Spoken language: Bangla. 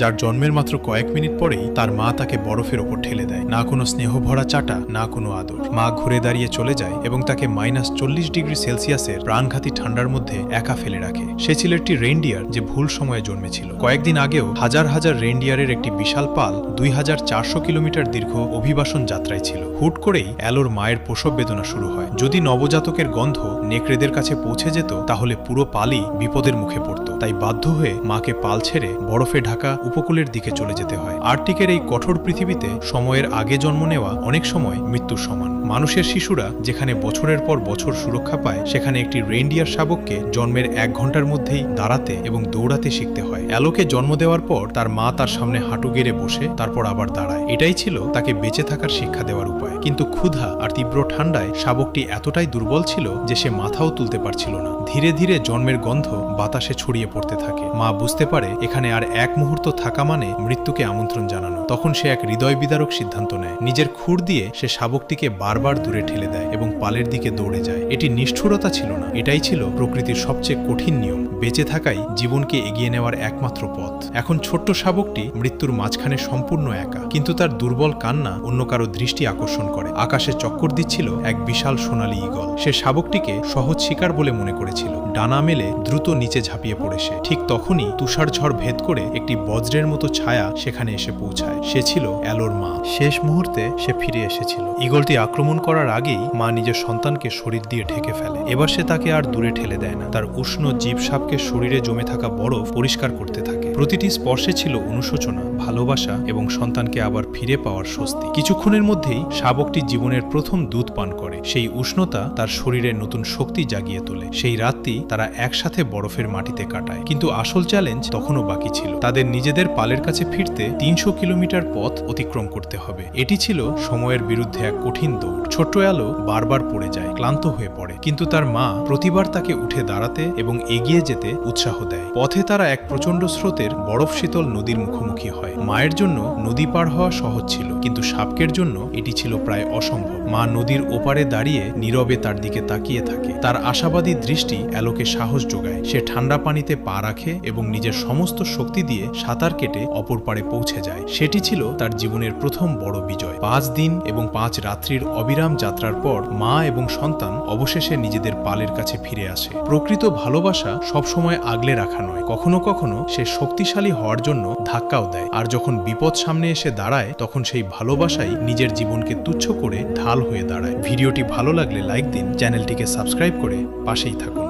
যার জন্মের মাত্র কয়েক মিনিট পরেই তার মা তাকে বরফের ওপর ঠেলে দেয়। না কোনো স্নেহ ভরা চাটা, না কোনো আদর। মা ঘুরে দাঁড়িয়ে চলে যায় এবং তাকে -40°C প্রাণঘাতী ঠান্ডার মধ্যে একা ফেলে রাখে। সে ছিল একটি রেইনডিয়ার যে ভুল সময়ে জন্মেছিল। কয়েকদিন আগেও হাজার হাজার রেইনডিয়ারের একটি বিশাল পাল 2400 কিলোমিটার দীর্ঘ অভিবাসন যাত্রায় ছিল। হুট করেই অ্যালোর মায়ের প্রসব বেদনা শুরু হয়। যদি নবজাতকের গন্ধ নেকড়েদের কাছে পৌঁছে যেত তাহলে পুরো পালই বিপদের মুখে পড়ত। তাই বাধ্য হয়ে মাকে পাল ছেড়ে বরফে ঢাকা উপকূলের দিকে চলে যেতে হয়। আর্কটিকের এই কঠোর পৃথিবীতে সময়ের আগে জন্ম নেওয়া অনেক সময় মৃত্যুর সমান। মানুষের শিশুরা যেখানে বছরের পর বছর সুরক্ষা পায়, সেখানে একটি রেইনডিয়ার শাবককে জন্মের 1 ঘন্টার মধ্যেই দাঁড়াতে এবং দৌড়াতে শিখতে হয়। অ্যালোকে জন্ম দেওয়ার পর তার মা তার সামনে হাঁটু গেড়ে বসে তারপর আবার দাঁড়ায়। এটাই ছিল তাকে বেঁচে থাকার শিক্ষা দেওয়ার উপায়। কিন্তু ক্ষুধা আর তীব্র ঠান্ডায় শাবকটি এতটাই দুর্বল ছিল যে সে মাথাও তুলতে পারছিল না। ধীরে ধীরে জন্মের গন্ধ বাতাসে ছড়িয়ে পড়তে থাকে। মা বুঝতে পারে এখানে আর এক মুহূর্ত থাকা মানে মৃত্যুকে আমন্ত্রণ জানানো। তখন সে এক হৃদয় বিদারক সিদ্ধান্ত নেয়। নিজের খুর দিয়ে সে শাবকটিকে বারবার দূরে ঠেলে দেয় এবং পালের দিকে দৌড়ে যায়। এটি নিষ্ঠুরতা ছিল না, এটাই ছিল প্রকৃতির সবচেয়ে কঠিন নিয়ম। বেঁচে থাকাই জীবনকে এগিয়ে নেওয়ার একমাত্র পথ। এখন ছোট্ট শাবকটি মৃত্যুর মাঝখানে সম্পূর্ণ একা, কিন্তু তার দুর্বল কান্না অন্য কারো দৃষ্টি আকর্ষণ করে। আকাশে চক্কর দিচ্ছিল এক বিশাল সোনালী ঈগল। সে শাবকটিকে সহজ শিকার বলে মনে করেছিল। ডানা মেলে দ্রুত নিচে ঝাঁপিয়ে পড়ে সে। ঠিক তখনই তুষার ঝড় ভেদ করে একটি বজ্রের মতো ছায়া সেখানে এসে পৌঁছায়। সে ছিল অ্যালোর মা। শেষ মুহূর্তে সে ফিরে এসেছিল। ঈগলটি আক্রমণ করার আগেই মা নিজের সন্তানকে শরীর দিয়ে ঢেকে ফেলে। এবার সে তাকে আর দূরে ঠেলে দেয় না। তার উষ্ণ জীব সাপকে শরীরে জমে থাকা বরফ পরিষ্কার করতে থাকে। প্রতিটি স্পর্শে ছিল অনুশোচনা, ভালোবাসা এবং সন্তানকে আবার ফিরে পাওয়ার স্বস্তি। কিছুক্ষণের মধ্যেই শাবকটি জীবনের প্রথম দুধ পান করে। সেই উষ্ণতা তার শরীরে নতুন শক্তি জাগিয়ে তোলে। সেই রাতটি তারা একসাথে বরফের মাটিতে কাটায়। কিন্তু আসল চ্যালেঞ্জ তখনও বাকি ছিল। তাদের নিজেদের পালের কাছে ফিরতে 300 কিলোমিটার পথ অতিক্রম করতে হবে। এটি ছিল সময়ের বিরুদ্ধে এক কঠিন দৌড়। ছোট্ট অ্যালো বারবার পড়ে যায়, ক্লান্ত হয়ে পড়ে, কিন্তু তার মা প্রতিবার তাকে উঠে দাঁড়াতে এবং এগিয়ে যেতে উৎসাহ দেয়। পথে তারা এক প্রচণ্ড স্রোতের বরফ শীতল নদীর মুখোমুখি হয়। মায়ের জন্য নদী পার হওয়া সহজ ছিল, কিন্তু শাবকের জন্য এটি ছিল প্রায় অসম্ভব। মা নদীর ওপারে দাঁড়িয়ে নীরবে তার দিকে তাকিয়ে থাকে। তার আশাবাদী দৃষ্টি অ্যালোকে সাহস যোগায়। সে ঠান্ডা পানিতে পা রাখে এবং নিজের সমস্ত শক্তি দিয়ে সাঁতার কেটে অপর পারে পৌঁছে যায়। সেটি ছিল তার জীবনের প্রথম বড় বিজয়। 5 দিন এবং 5 রাত্রির অবিরাম যাত্রার পর মা এবং সন্তান অবশেষে নিজেদের পালের কাছে ফিরে আসে। প্রকৃত ভালোবাসা সবসময় আগলে রাখা নয়, কখনো কখনো সে শক্তিশালী হওয়ার জন্য ধাক্কাও দেয়। আর যখন বিপদ সামনে এসে দাঁড়ায়, তখন সেই ভালোবাসাই নিজের জীবনকে তুচ্ছ করে ঢাল হয়ে দাঁড়ায়। ভিডিওটি ভালো লাগলে লাইক দিন, চ্যানেলটিকে সাবস্ক্রাইব করে পাশেই থাকুন।